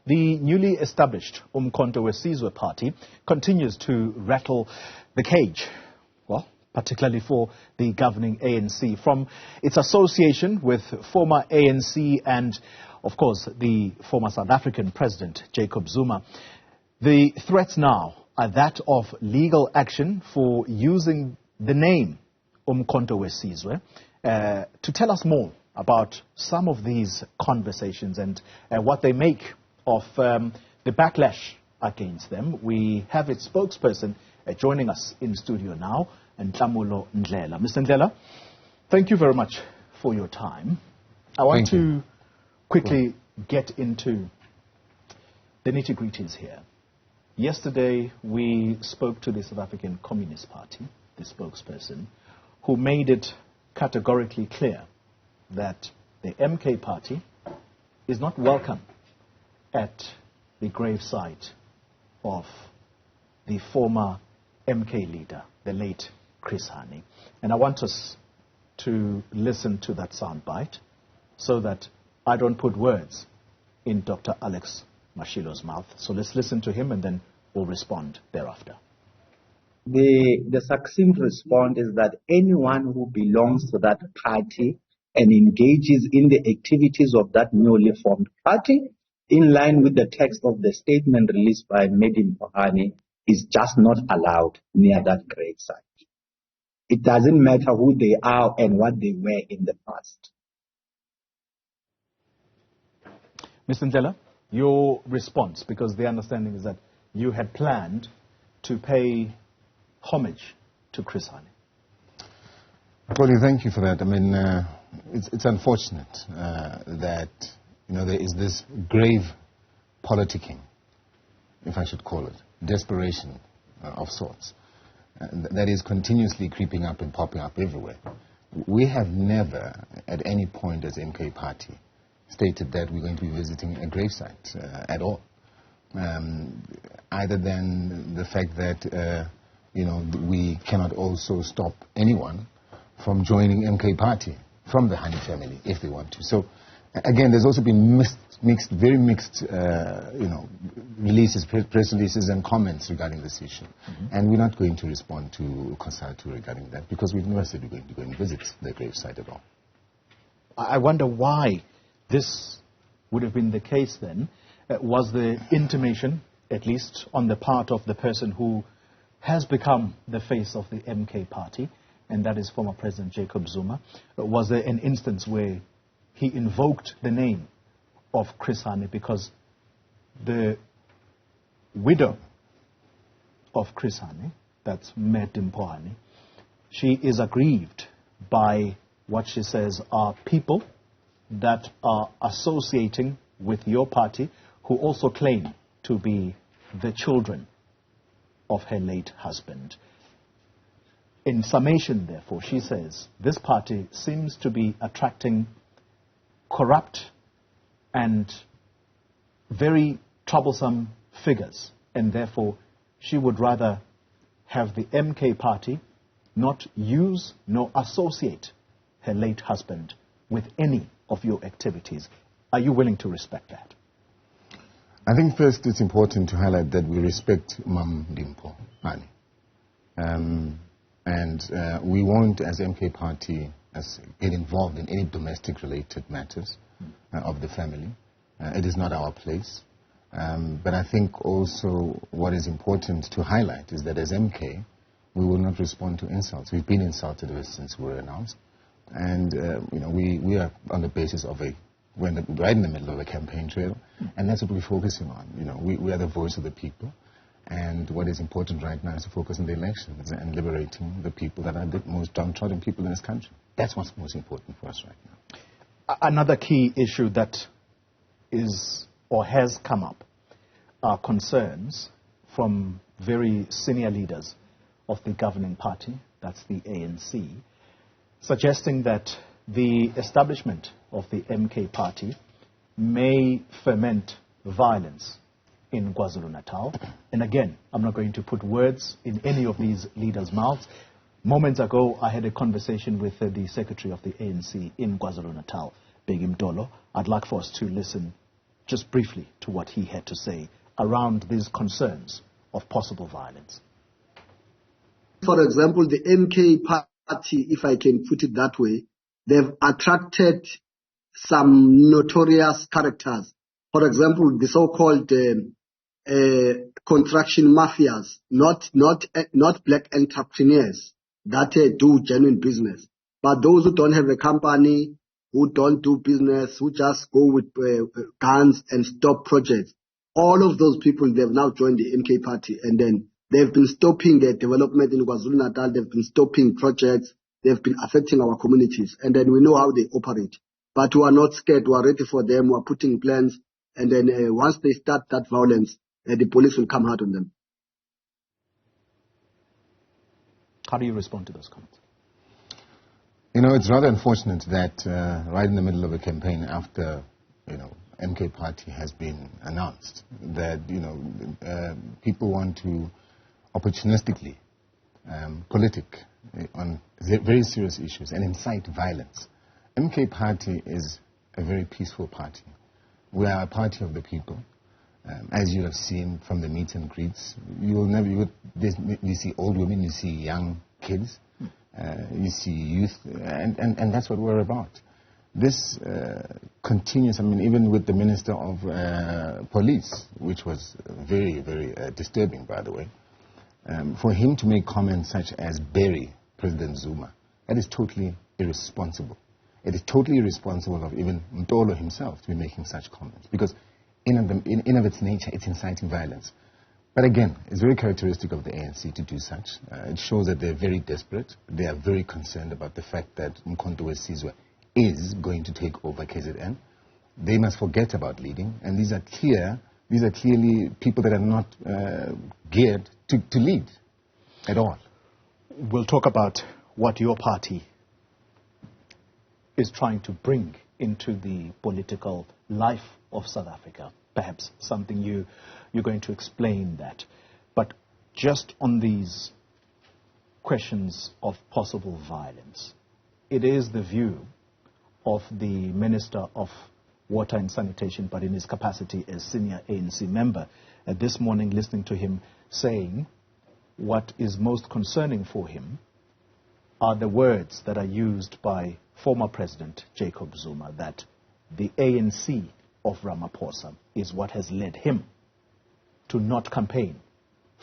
The newly established Umkhonto weSizwe Party continues to rattle the cage, well, particularly for the governing ANC, from its association with former ANC and, of course, the former South African President, Jacob Zuma. The threats now are that of legal action for using the name Umkhonto weSizwe. To tell us more about some of these conversations and what they make of the backlash against them, we have its spokesperson joining us in studio now, Nhlamulo Ndlela. Mr. Ndlela, thank you very much for your time. I want to quickly get into the nitty-gritties here. Yesterday, we spoke to the South African Communist Party, the spokesperson, who made it categorically clear that the MK Party is not welcome at the gravesite of the former MK leader, the late Chris Hani. And I want us to listen to that soundbite so that I don't put words in Dr. Alex Mashilo's mouth. So let's listen to him and then we'll respond thereafter. The succinct response is that anyone who belongs to that party and engages in the activities of that newly formed party, in line with the text of the statement released by Medim Pohani, is just not allowed near that gravesite. It doesn't matter who they are and what they were in the past. Mr. Ndlela, your response, because the understanding is that you had planned to pay homage to Chris Hani. Colin, thank you for that. I mean, it's unfortunate that, there is this grave politicking, if I should call it, desperation of sorts, that is continuously creeping up and popping up everywhere. We have never, at any point as MK Party, stated that we're going to be visiting a gravesite at all. Either than the fact that, we cannot also stop anyone from joining MK Party from the Hani family if they want to. So, again, there's also been very mixed, releases, press releases and comments regarding this issue. And we're not going to respond to consultation regarding that because we've never said we're going to go and visit the gravesite at all. I wonder why this would have been the case then. Was the intimation, at least on the part of the person who has become the face of the MK Party, and that is former President Jacob Zuma, was there an instance where he invoked the name of Chris Hani because the widow of Chris Hani, that's Medim Pohani, she is aggrieved by what she says are people that are associating with your party who also claim to be the children of her late husband. In summation, therefore, she says, this party seems to be attracting corrupt and very troublesome figures, and therefore she would rather have the MK Party not use nor associate her late husband with any of your activities. Are you willing to respect that? I think first it's important to highlight that we respect Mam Dimpo Hani. We won't, as MK Party, get involved in any domestic related matters of the family. It is not our place. But I think also what is important to highlight is that as MK, we will not respond to insults. We've been insulted ever since we were announced. And, we are on the basis of we're right in the middle of a campaign trail, and that's what we're focusing on. We are the voice of the people, and what is important right now is to focus on the elections and liberating the people that are the most downtrodden people in this country. That's what's most important for us right now. Another key issue that is or has come up are concerns from very senior leaders of the governing party, that's the ANC, suggesting that the establishment of the MK Party may ferment violence in KwaZulu-Natal. And again, I'm not going to put words in any of these leaders' mouths. Moments ago, I had a conversation with the secretary of the ANC in KwaZulu-Natal, Begim Dolo. I'd like for us to listen just briefly to what he had to say around these concerns of possible violence. For example, the MK party, if I can put it that way, they've attracted some notorious characters. For example, the so-called construction mafias, not black entrepreneurs that do genuine business, but those who don't have a company, who don't do business, who just go with guns and stop projects. All of those people, they've now joined the MK party, and then they've been stopping the development in KwaZulu-Natal. They've been stopping projects. They've been affecting our communities, and then we know how they operate. But we are not scared. We are ready for them. We are putting plans, and then once they start that violence, the police will come hard on them. How do you respond to those comments? You know, it's rather unfortunate that right in the middle of a campaign, after, MK party has been announced, that, people want to opportunistically politic on very serious issues and incite violence. MK party is a very peaceful party. We are a party of the people. As you have seen from the meet and greets, you see old women, you see young kids, you see youth, and that's what we're about. This continues, even with the Minister of Police, which was very, very disturbing, by the way. For him to make comments such as bury President Zuma, that is totally irresponsible. It is totally irresponsible of even Ndolo himself to be making such comments, because in of its nature, it's inciting violence. But again, it's very characteristic of the ANC to do such. It shows that they're very desperate. They are very concerned about the fact that Mkhonto weSizwe is going to take over KZN. They must forget about leading, and these are clearly people that are not geared to lead at all. We'll talk about what your party is trying to bring into the political life of South Africa. Perhaps something you're going to explain that. But just on these questions of possible violence, it is the view of the Minister of Water and Sanitation, but in his capacity as senior ANC member, this morning listening to him saying what is most concerning for him are the words that are used by former President Jacob Zuma, that the ANC of Ramaphosa is what has led him to not campaign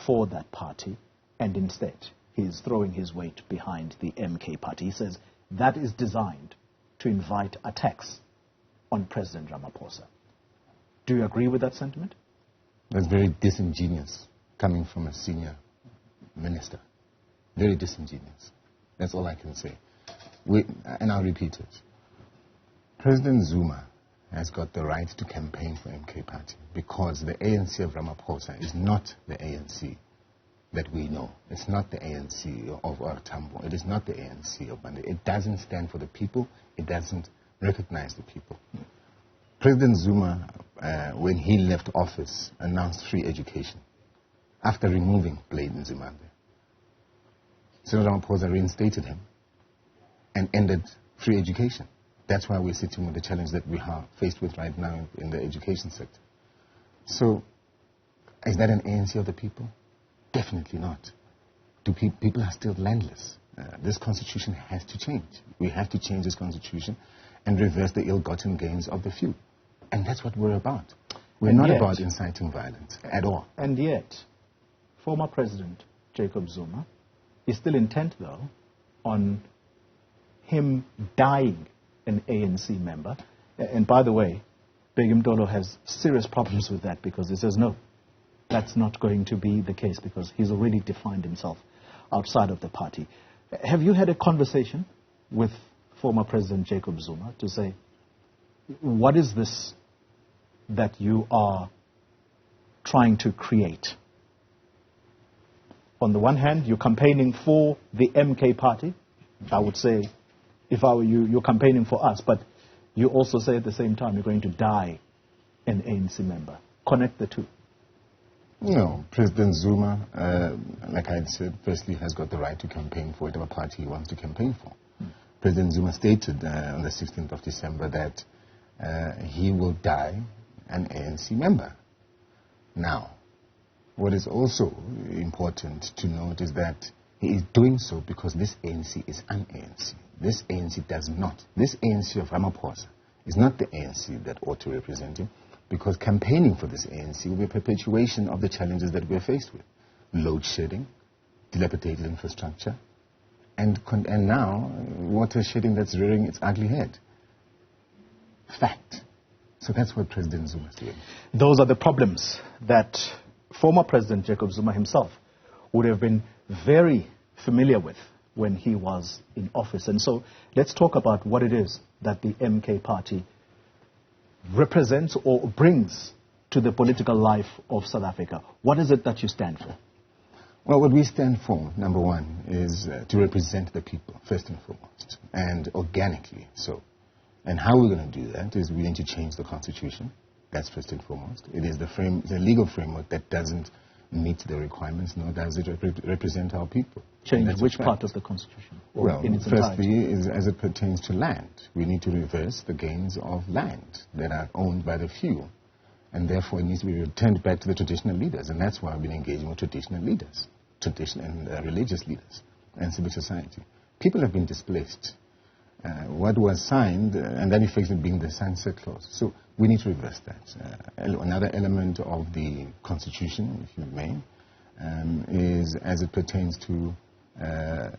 for that party, and instead he is throwing his weight behind the MK party. He says that is designed to invite attacks on President Ramaphosa. Do you agree with that sentiment? That's very disingenuous, coming from a senior minister. Very disingenuous. That's all I can say. And I'll repeat it. President Zuma has got the right to campaign for MK party because the ANC of Ramaphosa is not the ANC that we know. It's not the ANC of Tambo. It is not the ANC of Bande. It doesn't stand for the people. It doesn't recognize the people. President Zuma, when he left office, announced free education after removing Blade in Zimbabwe. Senator Ramaphosa reinstated him and ended free education. That's why we're sitting with the challenge that we are faced with right now in the education sector. So, is that an ANC of the people? Definitely not. People are still landless. This constitution has to change. We have to change this constitution and reverse the ill-gotten gains of the few. And that's what we're about. We're not about inciting violence at all. And yet, former President Jacob Zuma is still intent, though, on him dying an ANC member. And by the way, Begum Ndolo has serious problems with that, because he says, no, that's not going to be the case, because he's already defined himself outside of the party. Have you had a conversation with former President Jacob Zuma to say, what is this that you are trying to create? On the one hand, you're campaigning for the MK party. I would say, if I were you, you're campaigning for us, but you also say at the same time you're going to die an ANC member. Connect the two. No, President Zuma, like I had said, firstly has got the right to campaign for whatever party he wants to campaign for. President Zuma stated on the 16th of December that he will die an ANC member. Now, what is also important to note is that he is doing so because this ANC is an ANC. This ANC does not. This ANC of Ramaphosa is not the ANC that ought to represent him, because campaigning for this ANC will be a perpetuation of the challenges that we're faced with. Load shedding, dilapidated infrastructure, and now water shedding that's rearing its ugly head. Fact. So that's what President Zuma is doing. Those are the problems that former President Jacob Zuma himself would have been very familiar with when he was in office. And so let's talk about what it is that the MK party represents or brings to the political life of South Africa. What is it that you stand for? Well, what we stand for, number one, is to represent the people, first and foremost, and organically so. And how we're going to do that is we need to change the Constitution. That's first and foremost. It is the legal framework that doesn't meet the requirements, nor does it represent our people. Change which part of the Constitution? Well, firstly, is as it pertains to land. We need to reverse the gains of land that are owned by the few. And therefore, it needs to be returned back to the traditional leaders. And that's why we've been engaging with traditional leaders, religious leaders, and civil society. People have been displaced. What was signed, and that effectively being the sunset clause. So we need to reverse that. Another element of the Constitution, if you may, is as it pertains to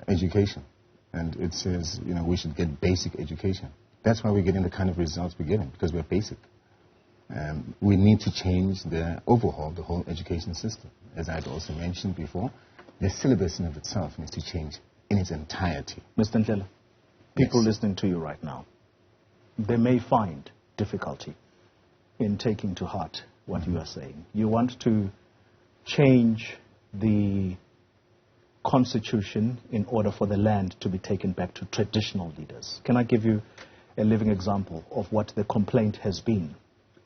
education. And it says, we should get basic education. That's why we're getting the kind of results we're getting, because we're basic. We need to change overhaul the whole education system. As I'd also mentioned before, the syllabus in of itself needs to change in its entirety. Mr. Ndlela, people listening to you right now, they may find difficulty in taking to heart what you are saying. You want to change the Constitution in order for the land to be taken back to traditional leaders. Can I give you a living example of what the complaint has been?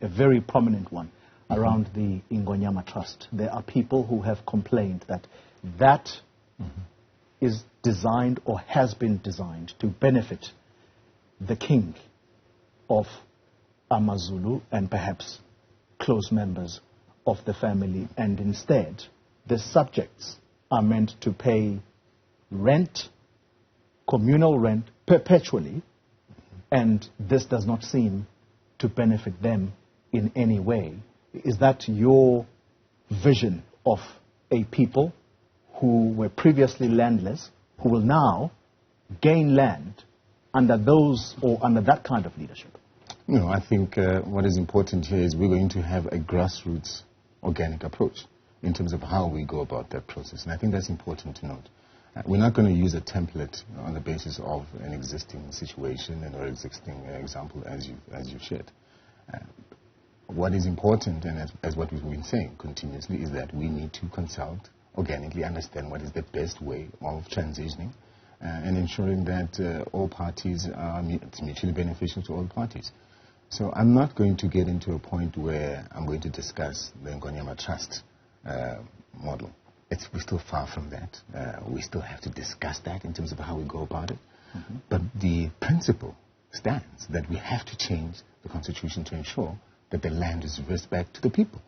A very prominent one around the Ingonyama Trust. There are people who have complained that is designed or has been designed to benefit the king of AmaZulu and perhaps close members of the family, and instead the subjects are meant to pay rent, communal rent, perpetually, and this does not seem to benefit them in any way. Is that your vision of a people who were previously landless, who will now gain land under that kind of leadership? No, I think what is important here is we're going to have a grassroots organic approach in terms of how we go about that process. And I think that's important to note. We're not going to use a template on the basis of an existing situation or existing example as you've shared. What is important, and as what we've been saying continuously, is that we need to consult, organically understand what is the best way of transitioning and ensuring that all parties are mutually beneficial to all parties. So I'm not going to get into a point where I'm going to discuss the Ngonyama Trust model. We're still far from that. We still have to discuss that in terms of how we go about it. But the principle stands that we have to change the Constitution to ensure that the land is reversed back to the people.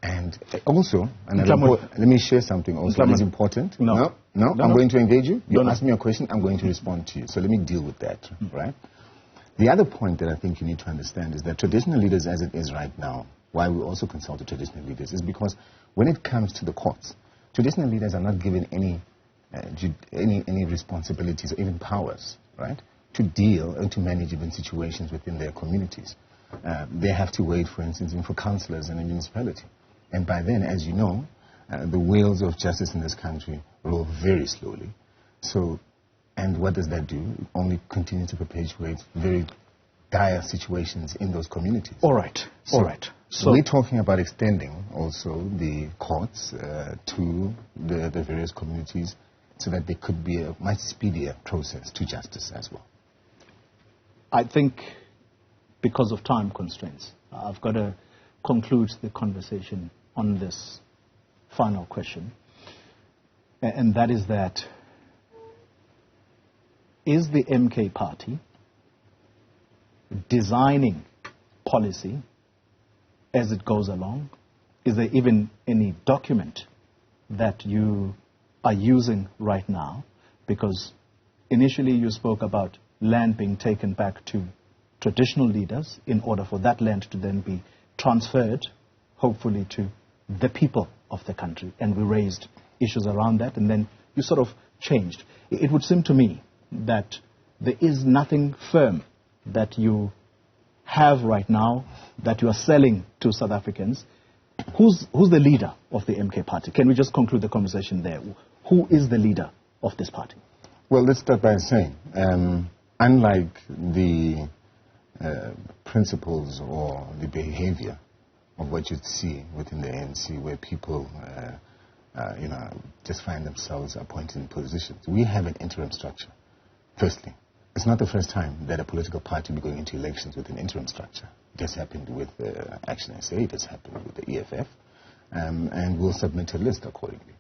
And also, let me share something also that is important. No, I'm going to engage you. You ask me a question, I'm going to respond to you. So let me deal with that, right? The other point that I think you need to understand is that traditional leaders, as it is right now, why we also consult the traditional leaders, is because when it comes to the courts, traditional leaders are not given any responsibilities or even powers, right, to deal and to manage even situations within their communities. They have to wait, for instance, for councillors in a municipality. And by then, as you know, the wheels of justice in this country roll very slowly. So, and what does that do? It only continue to perpetuate very dire situations in those communities. All right. So we're talking about extending also the courts to the various communities so that there could be a much speedier process to justice as well. I think because of time constraints, I've got to conclude the conversation on this final question. And that is that, is the MK party designing policy as it goes along? Is there even any document that you are using right now? Because initially you spoke about land being taken back to traditional leaders in order for that land to then be transferred, hopefully, to the people of the country. And we raised issues around that, and then you sort of changed. It would seem to me that there is nothing firm that you have right now that you are selling to South Africans. Who's the leader of the MK party? Can we just conclude the conversation there? Who is the leader of this party? Well, let's start by saying, unlike the principles or the behavior of what you'd see within the ANC, where people, just find themselves appointed in positions, we have an interim structure. Firstly, it's not the first time that a political party will be going into elections with an interim structure. It has happened with Action SA, it has happened with the EFF, and we'll submit a list accordingly.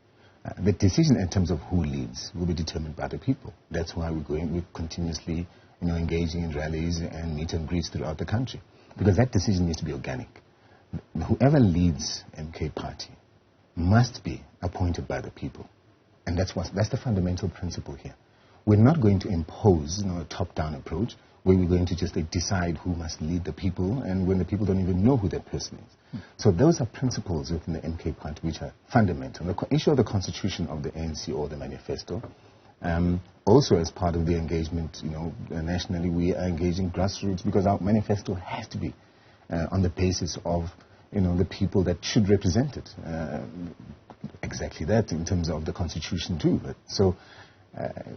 The decision in terms of who leads will be determined by the people. That's why we're continuously engaging in rallies and meet and greets throughout the country, because that decision needs to be organic. Whoever leads MK party must be appointed by the people, and that's the fundamental principle here. We're not going to impose a top-down approach where we're going to just decide who must lead the people, and when the people don't even know who that person is. So those are principles within the MK party which are fundamental. The issue of the constitution of the ANC or the manifesto, also as part of the engagement, nationally we are engaging grassroots, because our manifesto has to be on the basis of the people that should represent it. Exactly that in terms of the constitution too. So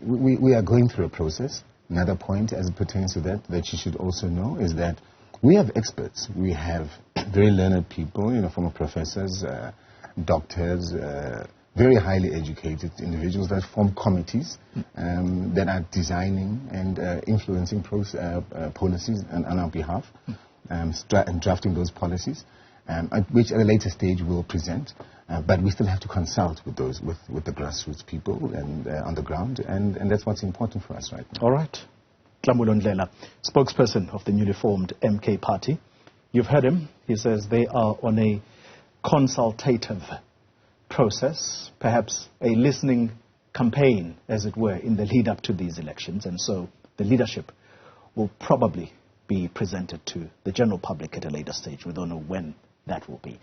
we are going through a process. Another point as it pertains to that you should also know is that we have experts. We have very learned people, former professors, doctors, very highly educated individuals that form committees that are designing and influencing policies on our behalf, and drafting those policies, which at a later stage we'll present. But we still have to consult with the grassroots people and on the ground, and that's what's important for us right now. All right. Nhlamulo Ndlela, spokesperson of the newly formed MK party. You've heard him. He says they are on a consultative process, perhaps a listening campaign, as it were, in the lead up to these elections. And so the leadership will probably be presented to the general public at a later stage. We don't know when that will be.